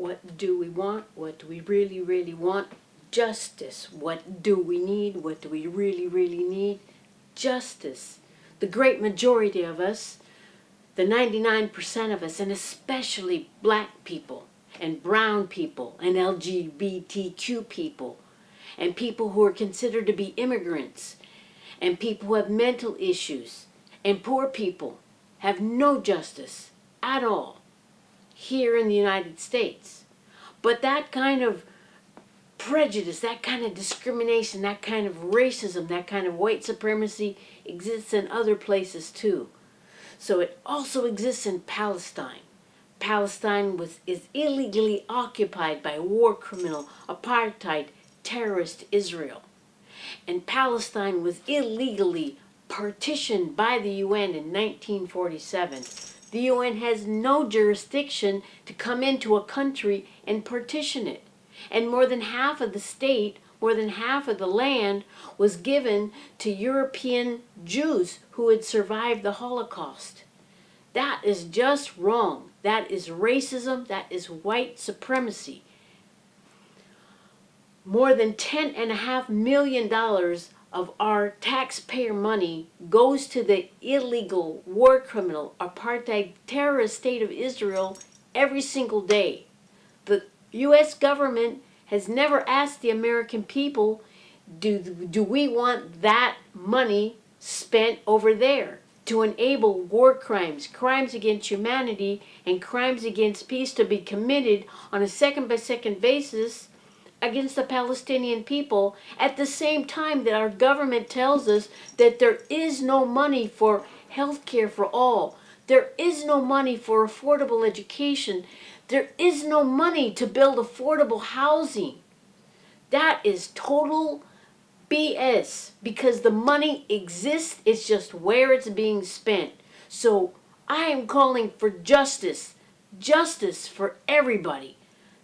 What do we want? What do we really, really want? Justice. What do we need? What do we really, really need? Justice. The great majority of us, the 99% of us, and especially black people and brown people and LGBTQ people and people who are considered to be immigrants and people who have mental issues and poor people have no justice at all here in the United States. But that kind of prejudice, that kind of discrimination, that kind of racism, that kind of white supremacy exists in other places too. So it also exists in Palestine. Palestine is illegally occupied by war criminal, apartheid, terrorist Israel. And Palestine was illegally partitioned by the UN in 1947. The UN has no jurisdiction to come into a country and partition it. And more than half of the state, more than half of the land was given to European Jews who had survived the Holocaust. That is just wrong. That is racism. That is white supremacy. More than $10.5 million of our taxpayer money goes to the illegal, war criminal, apartheid terrorist state of Israel every single day. The U.S. government has never asked the American people, do we want that money spent over there to enable war crimes, crimes against humanity, and crimes against peace to be committed on a second-by-second basis against the Palestinian people, at the same time that our government tells us that there is no money for health care for all. There is no money for affordable education. There is no money to build affordable housing. That is total BS, because the money exists, it's just where it's being spent. So I am calling for justice. Justice for everybody.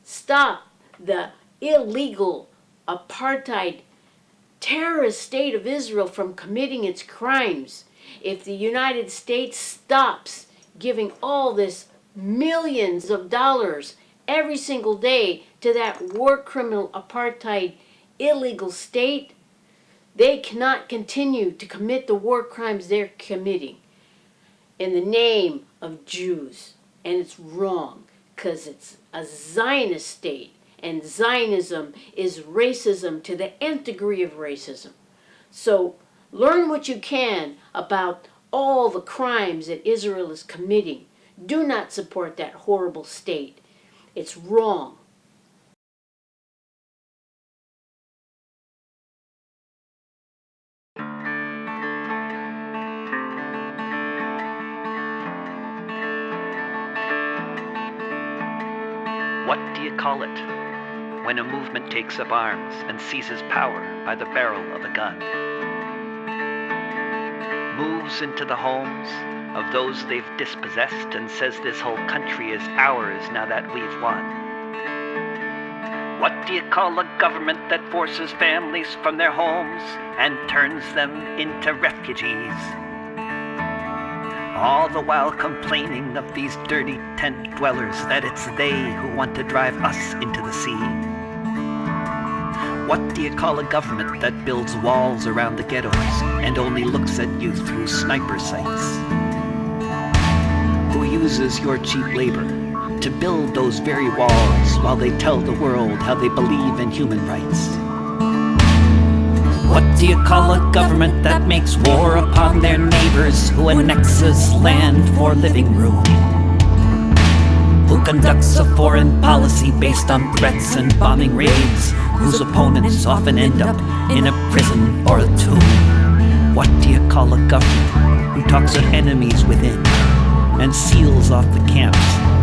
Stop the illegal apartheid terrorist state of Israel from committing its crimes. If the United States stops giving all this millions of dollars every single day to that war criminal apartheid illegal state, they cannot continue to commit the war crimes they're committing in the name of Jews. And it's wrong, because it's a Zionist state. And Zionism is racism to the nth degree of racism. So learn what you can about all the crimes that Israel is committing. Do not support that horrible state. It's wrong. What do you call it when a movement takes up arms and seizes power by the barrel of a gun? Moves into the homes of those they've dispossessed and says this whole country is ours now that we've won. What do you call a government that forces families from their homes and turns them into refugees? All the while complaining of these dirty tent dwellers, that it's they who want to drive us into the sea. What do you call a government that builds walls around the ghettos and only looks at you through sniper sights? Who uses your cheap labor to build those very walls while they tell the world how they believe in human rights? What do you call a government that makes war upon their neighbors, who annexes land for living room? Who conducts a foreign policy based on threats and bombing raids, whose opponents often end up in a prison or a tomb? What do you call a government who talks of enemies within and seals off the camps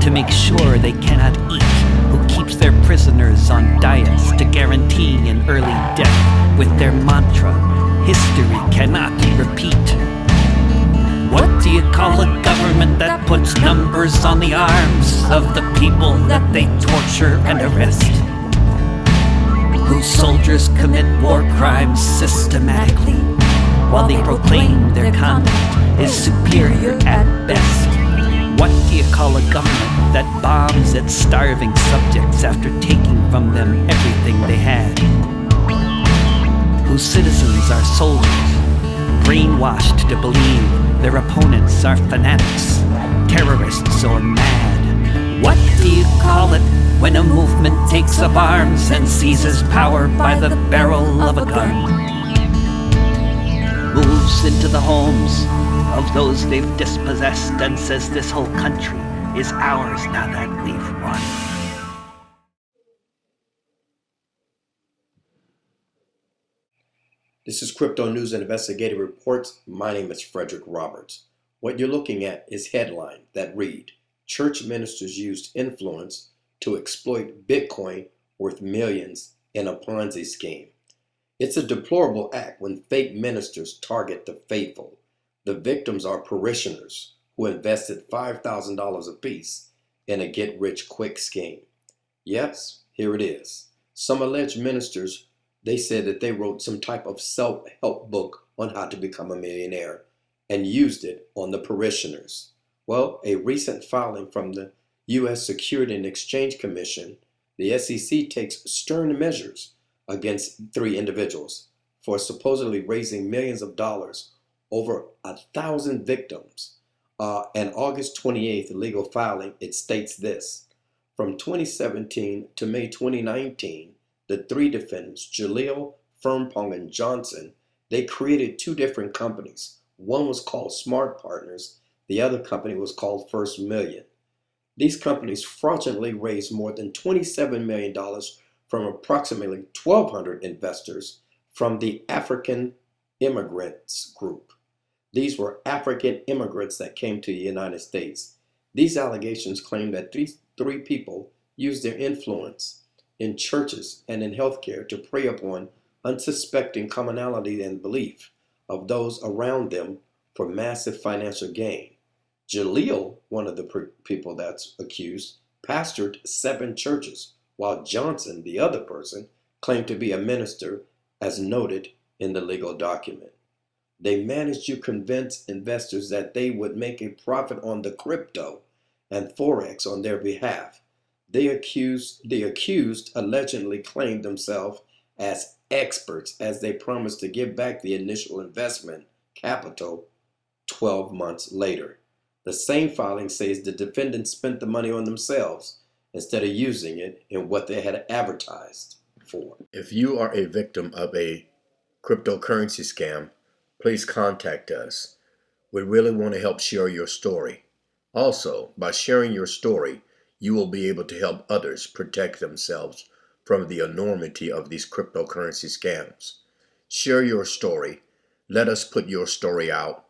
to make sure they cannot eat, who keeps their prisoners on diets to guarantee an early death with their mantra, history cannot repeat? What do you call a government that puts numbers on the arms of the people that they torture and arrest? Whose soldiers commit war crimes systematically while they proclaim their conduct is superior at best? What do you call a government that bombs its starving subjects after taking from them everything they had, whose citizens are soldiers, brainwashed to believe their opponents are fanatics, terrorists, or mad. What do you call it when a movement takes up arms and seizes power by the barrel of a gun? Moves into the homes of those they've dispossessed and says this whole country is ours now that we've won. This is Crypto News and Investigative Reports. My name is Frederick Roberts. What you're looking at is headlines that read, Church ministers used influence to exploit Bitcoin worth millions in a Ponzi scheme. It's a deplorable act when fake ministers target the faithful. The victims are parishioners who invested $5,000 apiece in a get-rich-quick scheme. Yes, here it is. Some alleged ministers, they said that they wrote some type of self-help book on how to become a millionaire and used it on the parishioners. Well, a recent filing from the U.S. Securities and Exchange Commission, the SEC takes stern measures against 3 individuals for supposedly raising millions of dollars over 1,000 victims. An August 28th legal filing, it states this. From 2017 to May 2019, the 3 defendants, Jaleel, Firmpong, and Johnson, they created 2 different companies. One was called Smart Partners. The other company was called First Million. These companies fraudulently raised more than $27 million from approximately 1,200 investors from the African Immigrants Group. These were African immigrants that came to the United States. These allegations claim that these 3 people used their influence in churches and in healthcare to prey upon unsuspecting commonality and belief of those around them for massive financial gain. Jaleel, one of the people that's accused, pastored 7 churches, while Johnson, the other person, claimed to be a minister as noted in the legal document. They managed to convince investors that they would make a profit on the crypto and Forex on their behalf. The accused allegedly claimed themselves as experts as they promised to give back the initial investment capital 12 months later. The same filing says the defendants spent the money on themselves instead of using it in what they had advertised for. If you are a victim of a cryptocurrency scam, please contact us. We really want to help share your story. Also, by sharing your story, you will be able to help others protect themselves from the enormity of these cryptocurrency scams. Share your story. Let us put your story out.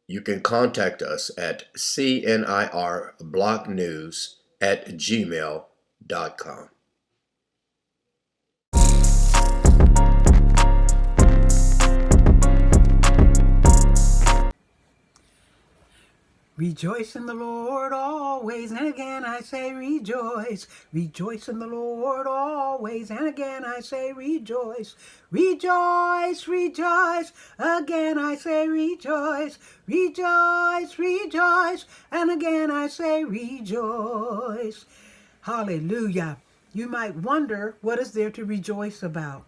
You can contact us at cnirblocknews@gmail.com. Rejoice in the Lord always, and again I say rejoice. Rejoice in the Lord always, and again I say rejoice. Rejoice, rejoice, again I say rejoice. Rejoice, rejoice, and again I say rejoice. Hallelujah. You might wonder, what is there to rejoice about?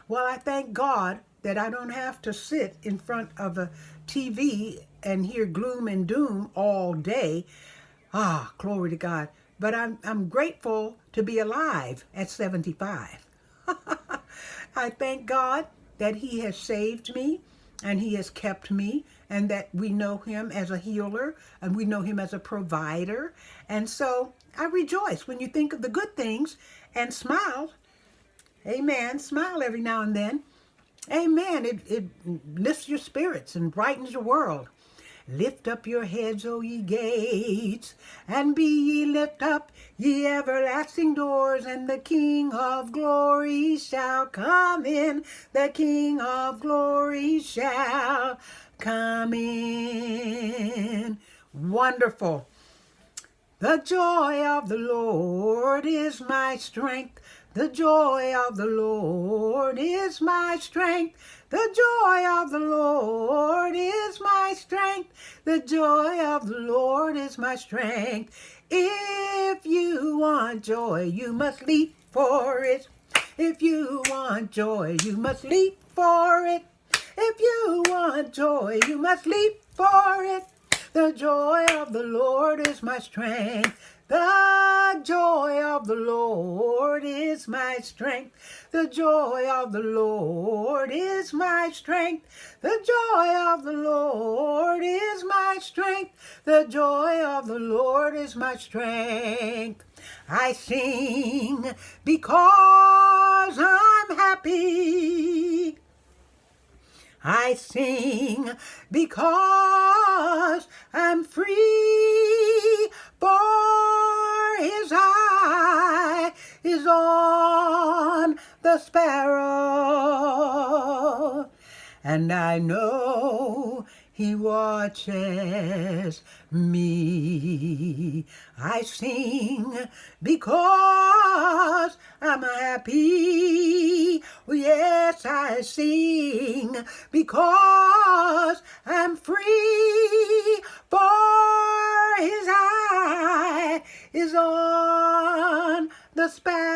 Well, I thank God that I don't have to sit in front of a TV and hear gloom and doom all day. Glory to God. But I'm grateful to be alive at 75. I thank God that He has saved me and He has kept me, and that we know Him as a healer and we know Him as a provider. And so I rejoice when you think of the good things and smile. Amen. Smile every now and then. Amen. It lifts your spirits and brightens your world. Lift up your heads, O ye gates, and be ye lift up, ye everlasting doors, and the King of glory shall come in. The King of glory shall come in. Wonderful. The joy of the Lord is my strength. The joy of the Lord is my strength. The joy of the Lord is my strength. The joy of the Lord is my strength. If you want joy, you must leap for it. If you want joy, you must leap for it. If you want joy, you must leap for it. The joy of the Lord is my strength. The joy of the Lord is my strength. The joy of the Lord is my strength. The joy of the Lord is my strength. The joy of the Lord is my strength. I sing because I'm happy. I sing because I'm free, for his eye is on the sparrow, and I know he watches me. I sing because I'm happy. Yes, I sing because I'm free, for his eye is on the sparrow,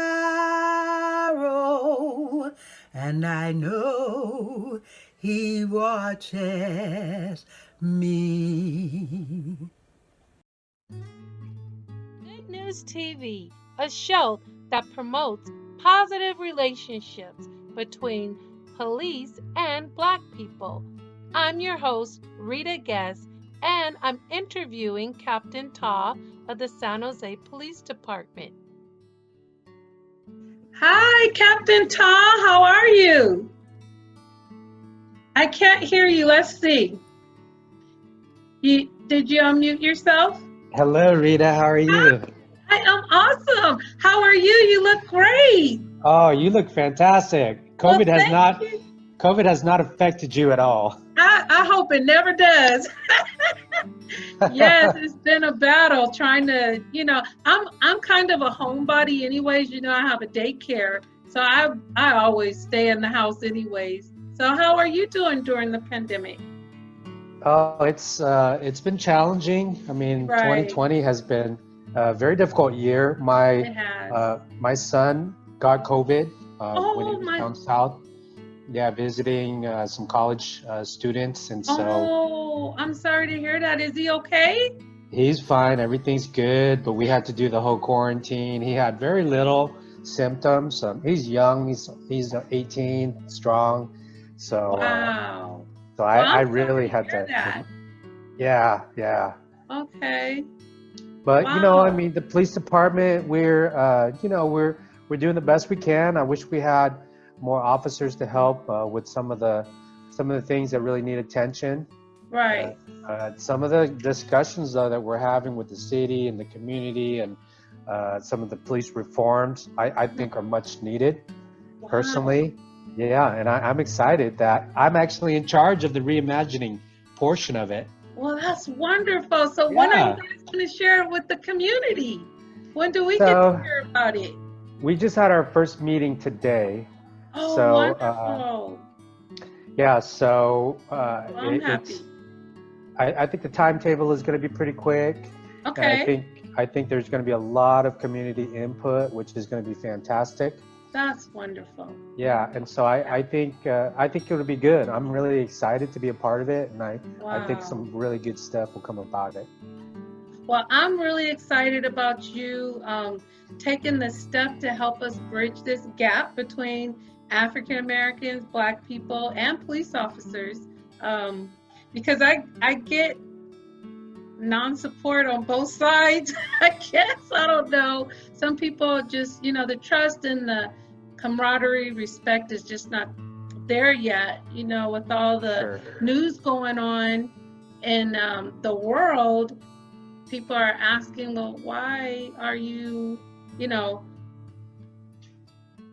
and I know he watches me. Good News TV, a show that promotes positive relationships between police and Black people. I'm your host, Rita Guest, and I'm interviewing Captain Ta of the San Jose Police Department. Hi, Captain Ta, how are you? I can't hear you. Let's see. Did you unmute yourself? Hello, Rita. How are you? I am awesome. How are you? You look great. Oh, you look fantastic. Well, COVID has not affected you at all. I hope it never does. Yes, it's been a battle trying to, I'm kind of a homebody anyways. I have a daycare, so I always stay in the house anyways. So how are you doing during the pandemic? Oh, it's been challenging. I mean, Right. 2020 has been a very difficult year. It has. My son got COVID when he Oh, was my. down south. Yeah, visiting some college students, and so Oh, I'm sorry to hear that. Is he okay? he's fine. Everything's good, but we had to do the whole quarantine. He had very little symptoms. He's young. He's 18, strong. So Wow. so Well, I I'm really sorry had hear to. that. Yeah. Okay. But I Wow. mean, the police department, we're doing the best we can. I wish we had more officers to help with some of the things that really need attention. Right. Some of the discussions though that we're having with the city and the community and some of the police reforms, I think are much needed. Wow. Personally, yeah, and I'm excited that I'm actually in charge of the reimagining portion of it. Well, that's wonderful. So when are you Yeah. guys going to share it with the community? When do we get So to hear about it? we just had our first meeting today. Oh, So wonderful. yeah, so Well, I'm happy. I think the timetable is going to be pretty quick. And Okay. I think there's going to be a lot of community input, which is going to be fantastic. That's wonderful. Yeah, and so I think it'll be good. I'm really excited to be a part of it, and I think Wow. some really good stuff will come about it. Well, I'm really excited about you taking the step to help us bridge this gap between African Americans, Black people, and police officers. Because I get non-support on both sides. I guess, I don't know. Some people just, the trust and the camaraderie, respect is just not there yet, with all the Sure. news going on in the world. People are asking, well, why are you,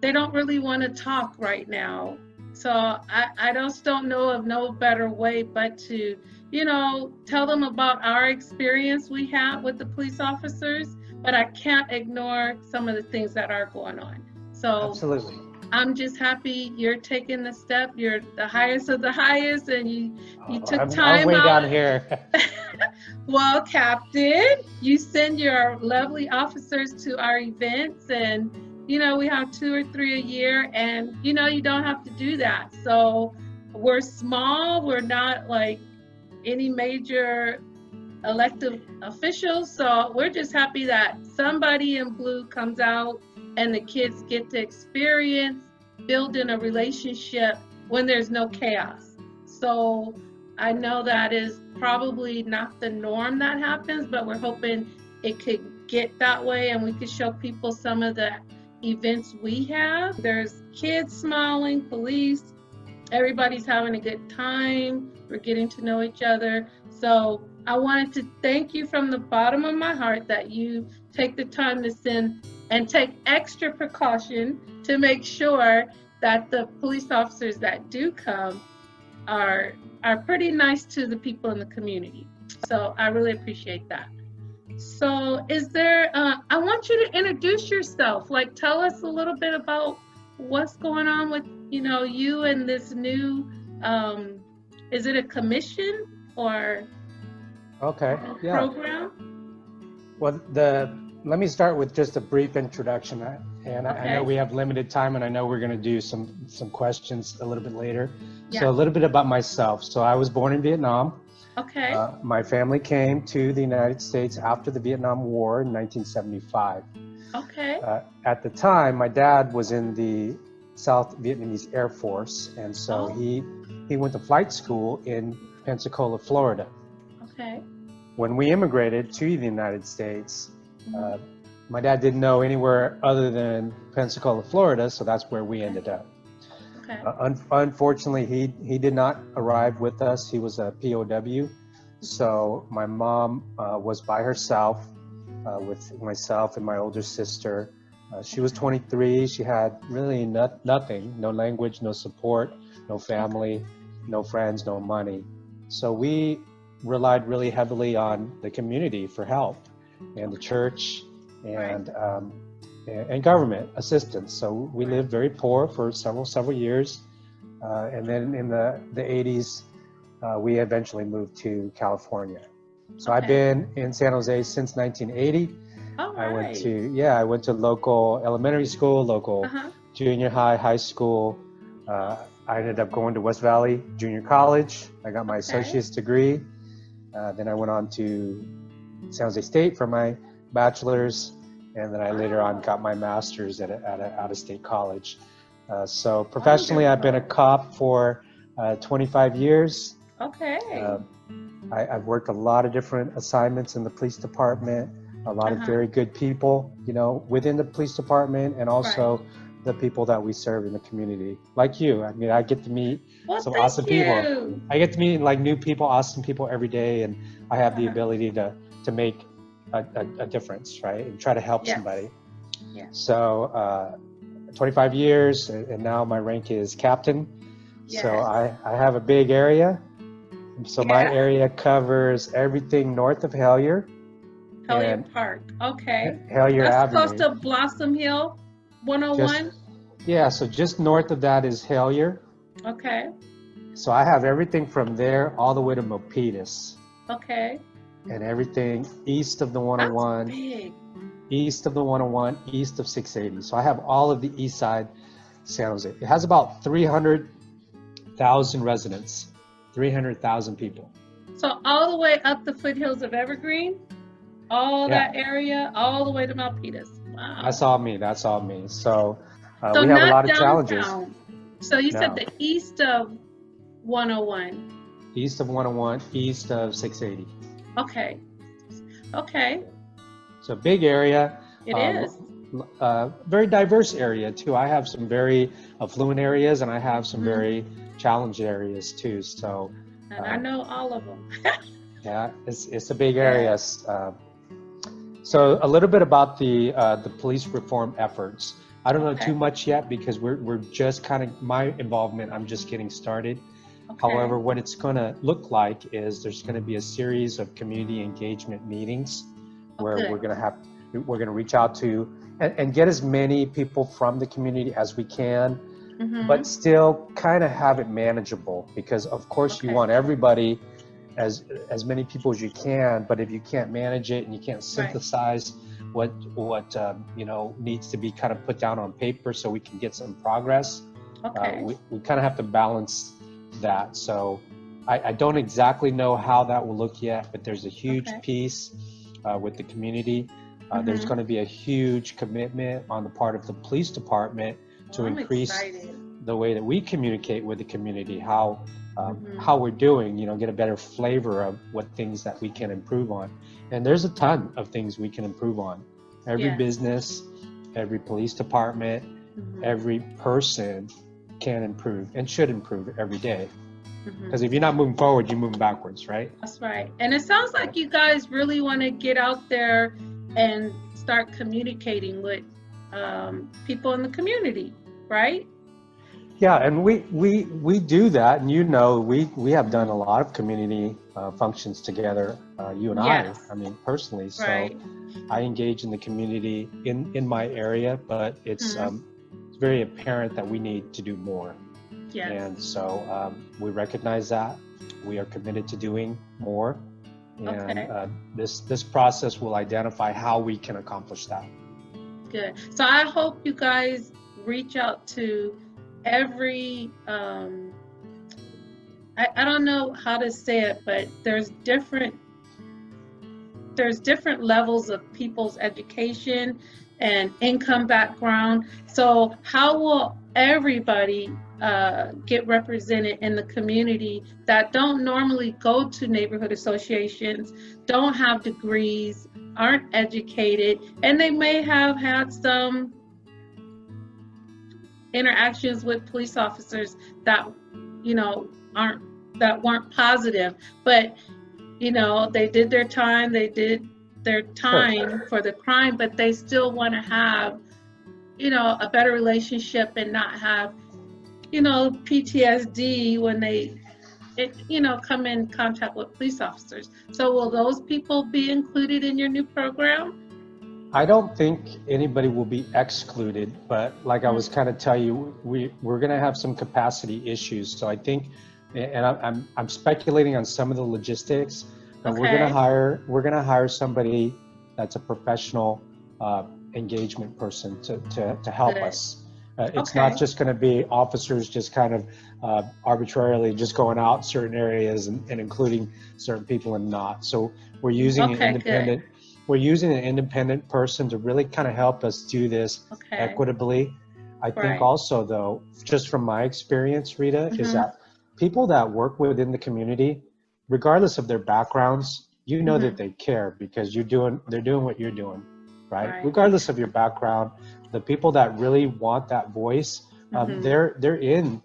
they don't really want to talk right now. So I just don't know of no better way but to, tell them about our experience we have with the police officers, but I can't ignore some of the things that are going on. So Absolutely. I'm just happy you're taking the step. You're the highest of the highest, and you took time I'm way out. down here. Well, Captain, you send your lovely officers to our events, and we have 2 or 3 a year, and you don't have to do that. So we're small. We're not like any major elected officials. So we're just happy that somebody in blue comes out and the kids get to experience building a relationship when there's no chaos. So I know that is probably not the norm that happens, but we're hoping it could get that way and we could show people some of the events we have. There's kids smiling, police, everybody's having a good time. We're getting to know each other. So I wanted to thank you from the bottom of my heart that you take the time to send and take extra precaution to make sure that the police officers that do come are pretty nice to the people in the community. So I really appreciate that. So is there, I want you to introduce yourself, like tell us a little bit about what's going on with, you and this new, is it a commission or Okay. Yeah. program? Well, let me start with just a brief introduction. And I know we have limited time, and I know we're going to do some questions a little bit later. Yeah. So a little bit about myself. So I was born in Vietnam. Okay. My family came to the United States after the Vietnam War in 1975. Okay. At the time, my dad was in the South Vietnamese Air Force, and so he went to flight school in Pensacola, Florida. Okay. When we immigrated to the United States, my dad didn't know anywhere other than Pensacola, Florida, so that's where we ended up. Okay. Unfortunately, he did not arrive with us. He was a POW, so my mom was by herself with myself and my older sister. She was 23. She had really nothing, no language, no support, no family, no friends, no money. So we relied really heavily on the community for help and the church and government assistance. So we lived very poor for several years. And then in the 80s, we eventually moved to California. So I've been in San Jose since 1980. I went to local elementary school, local junior high, high school. I ended up going to West Valley Junior College. I got my associate's degree. Then I went on to San Jose State for my bachelor's, and then I later on got my master's at an out-of-state college. So professionally, I've been a cop for 25 years. Okay. I've worked a lot of different assignments in the police department, a lot of very good people, within the police department, and also the people that we serve in the community. Like you, I mean, I get to meet some awesome people. I get to meet like new people, awesome people every day, and I have the ability to make a difference, right? And try to help somebody. Yeah. So 25 years, and now my rank is captain. Yes. So I have a big area. So my area covers everything north of Hellier. Hellier Park. Okay. Hellier Avenue. That's close to Blossom Hill 101? So just north of that is Hellier. Okay. So I have everything from there all the way to Milpitas. Okay. And everything east of the 101. That's big. East of the 101, east of 680. So I have all of the east side San Jose. It has about 300,000 residents, 300,000 people. So all the way up the foothills of Evergreen, that area, all the way to Milpitas. Wow. That's all me. So, so we have a lot of challenges. So you said the east of 101. East of 101, east of 680. Okay. Okay. So big area. It is. Very diverse area too. I have some very affluent areas, and I have some very challenged areas too. So. And I know all of them. Yeah, it's a big area. So a little bit about the police reform efforts. I don't know too much yet because we're just kind of my involvement. I'm just getting started. Okay. However, what it's going to look like is there's going to be a series of community engagement meetings where good. we're going to reach out to and get as many people from the community as we can, but still kind of have it manageable, because of course you want everybody, as many people as you can, but if you can't manage it and you can't synthesize what needs to be kind of put down on paper so we can get some progress, we kind of have to balance that. So I don't exactly know how that will look yet, but there's a huge piece with the community. There's going to be a huge commitment on the part of the police department to increase the way that we communicate with the community, how we're doing, get a better flavor of what things that we can improve on. And there's a ton of things we can improve on. Every business, every police department, every person can improve and should improve every day. Because if you're not moving forward, you're moving backwards, right? That's right. And it sounds like you guys really want to get out there and start communicating with people in the community, right? Yeah, and we do that, and we have done a lot of community functions together, you and I mean, personally. So I engage in the community in my area, but it's very apparent that we need to do more. Yes. And so we recognize that. We are committed to doing more. And this process will identify how we can accomplish that. Good. So I hope you guys reach out to every, I don't know how to say it, but there's different levels of people's education and income background. So how will everybody get represented in the community that don't normally go to neighborhood associations, don't have degrees, aren't educated, and they may have had some interactions with police officers that weren't positive, but they did their time, for the crime, but they still want to have a better relationship and not have PTSD when they come in contact with police officers. So will those people be included in your new program? I don't think anybody will be excluded, but like I was kind of telling you, we're going to have some capacity issues. So I think, and I'm speculating on some of the logistics, but we're going to hire somebody that's a professional engagement person to help us. It's not just going to be officers just kind of arbitrarily just going out certain areas and including certain people and not. So we're using an independent. We're using an independent person to really kind of help us do this equitably. I think also, though, just from my experience, Rita, is that people that work within the community, regardless of their backgrounds, that they care because they're doing what you're doing, right? Regardless of your background, the people that really want that voice, they're in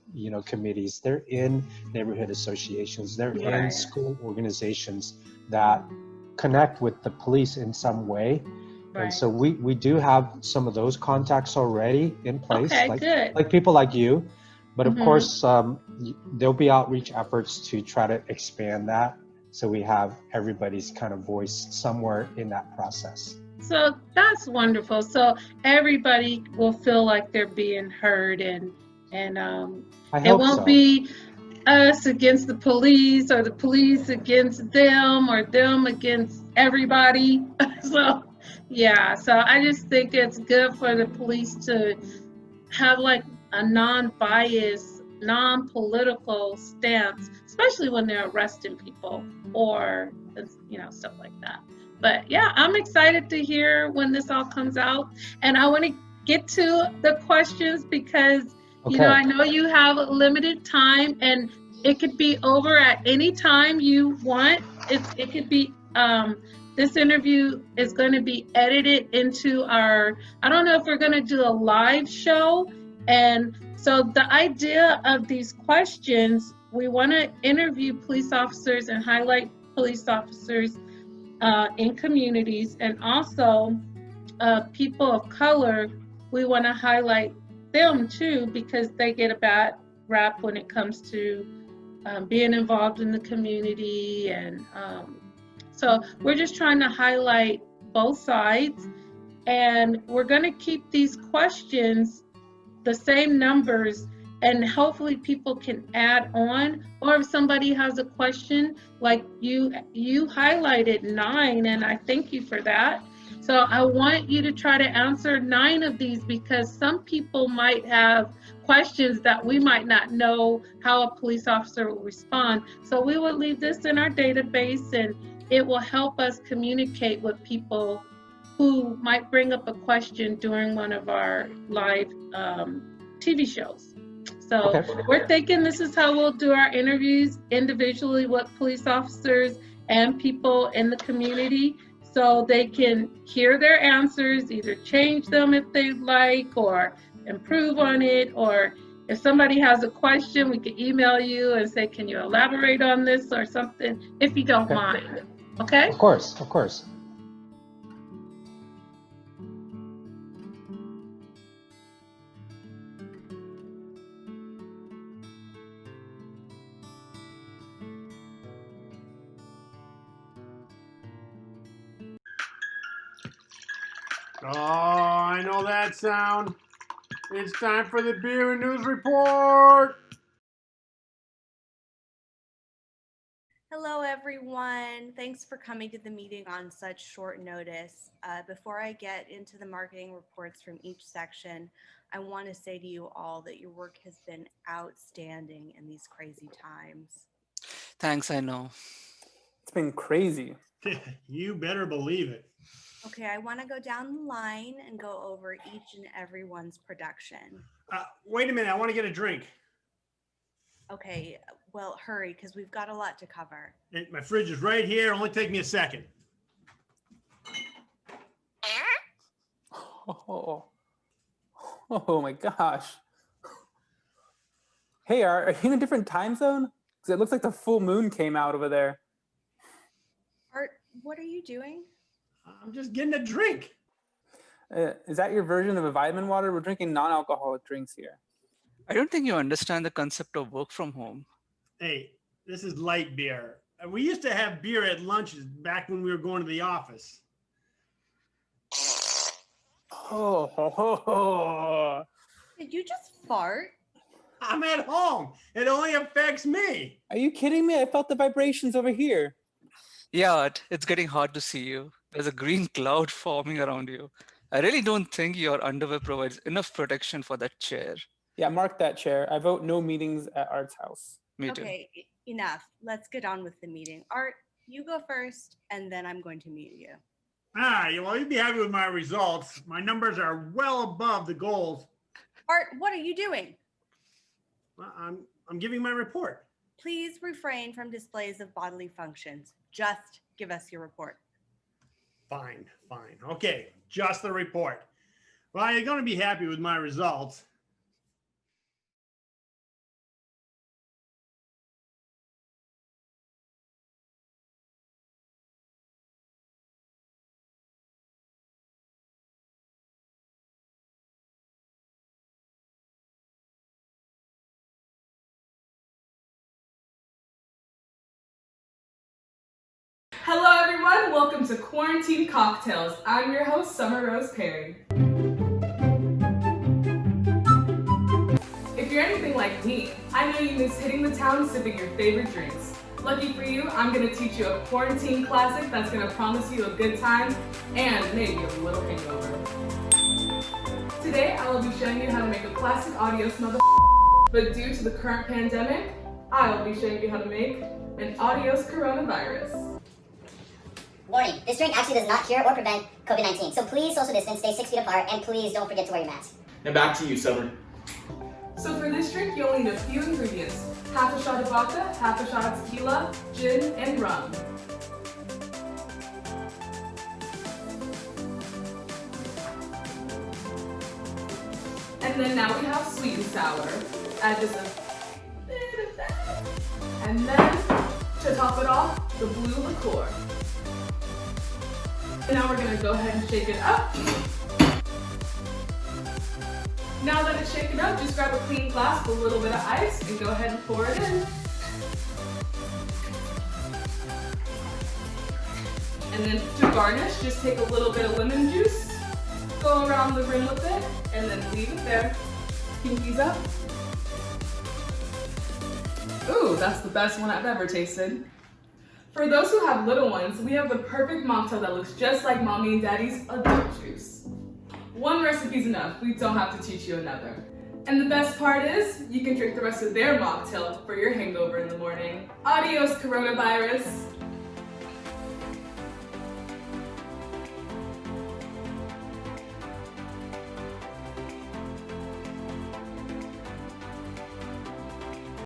committees, they're in neighborhood associations, they're in school organizations that connect with the police in some way. And so we do have some of those contacts already in place, like people like you. But of course, there'll be outreach efforts to try to expand that so we have everybody's kind of voice somewhere in that process. So that's wonderful. So everybody will feel like they're being heard, and it won't be us against the police or the police against them or them against everybody. So I just think it's good for the police to have like a non-biased, non-political stance, especially when they're arresting people or stuff like that. But I'm excited to hear when this all comes out, and I want to get to the questions because I know you have limited time, and it could be over at any time you want. It could be, this interview is going to be edited into I don't know if we're going to do a live show. And so the idea of these questions, we want to interview police officers and highlight police officers in communities, and also people of color. We want to highlight them too because they get a bad rap when it comes to being involved in the community. And so we're just trying to highlight both sides. And we're going to keep these questions the same numbers, and hopefully people can add on, or if somebody has a question, like you highlighted 9, and I thank you for that. So I want you to try to answer 9 of these, because some people might have questions that we might not know how a police officer will respond. So we will leave this in our database, and it will help us communicate with people who might bring up a question during one of our live TV shows. So we're thinking this is how we'll do our interviews individually with police officers and people in the community, so they can hear their answers, either change them if they'd like, or improve on it. Or if somebody has a question, we can email you and say, can you elaborate on this or something, if you don't mind. Okay? Of course, of course. Oh, I know that sound. It's time for the Beer and News Report. Hello, everyone. Thanks for coming to the meeting on such short notice. Before I get into the marketing reports from each section, I want to say to you all that your work has been outstanding in these crazy times. Thanks, I know. It's been crazy. You better believe it. Okay, I want to go down the line and go over each and everyone's production. Wait a minute, I want to get a drink. Okay, well, hurry, because we've got a lot to cover. My fridge is right here. Only take me a second. Oh my gosh. Hey, are you in a different time zone? Because it looks like the full moon came out over there. Art, what are you doing? I'm just getting a drink. Is that your version of a vitamin water? We're drinking non-alcoholic drinks here. I don't think you understand the concept of work from home. Hey, this is light beer. We used to have beer at lunches back when we were going to the office. Oh. Did you just fart? I'm at home. It only affects me. Are you kidding me? I felt the vibrations over here. Yeah, it's getting hard to see you. There's a green cloud forming around you. I really don't think your underwear provides enough protection for that chair. Yeah, mark that chair. I vote no meetings at Art's house. Me too. Okay, enough. Let's get on with the meeting. Art, you go first, and then I'm going to mute you. Well, you'd be happy with my results. My numbers are well above the goals. Art, what are you doing? Well, I'm giving my report. Please refrain from displays of bodily functions. Just give us your report. Fine. Okay, just the report. Well, you're going to be happy with my results. Hello everyone, welcome to Quarantine Cocktails. I'm your host, Summer Rose Perry. If you're anything like me, I know you miss hitting the town sipping your favorite drinks. Lucky for you, I'm going to teach you a quarantine classic that's going to promise you a good time and maybe a little hangover. Today, I will be showing you how to make a classic adios mother, but due to the current pandemic, I will be showing you how to make an adios coronavirus. Warning, this drink actually does not cure or prevent COVID-19, so please social distance, stay 6 feet apart, and please don't forget to wear your mask. And back to you, Summer. So for this drink, you'll need a few ingredients. Half a shot of vodka, half a shot of tequila, gin, and rum. And then now we have sweet and sour. Add just a bit of that. And then, to top it off, the blue liqueur. And now we're gonna go ahead and shake it up. Now that it's shaken up, just grab a clean glass with a little bit of ice and go ahead and pour it in. And then to garnish, just take a little bit of lemon juice, go around the rim with it, and then leave it there. Pinkies up. Ooh, that's the best one I've ever tasted. For those who have little ones, we have the perfect mocktail that looks just like mommy and daddy's adult juice. One recipe's enough, we don't have to teach you another. And the best part is, you can drink the rest of their mocktail for your hangover in the morning. Adios, coronavirus.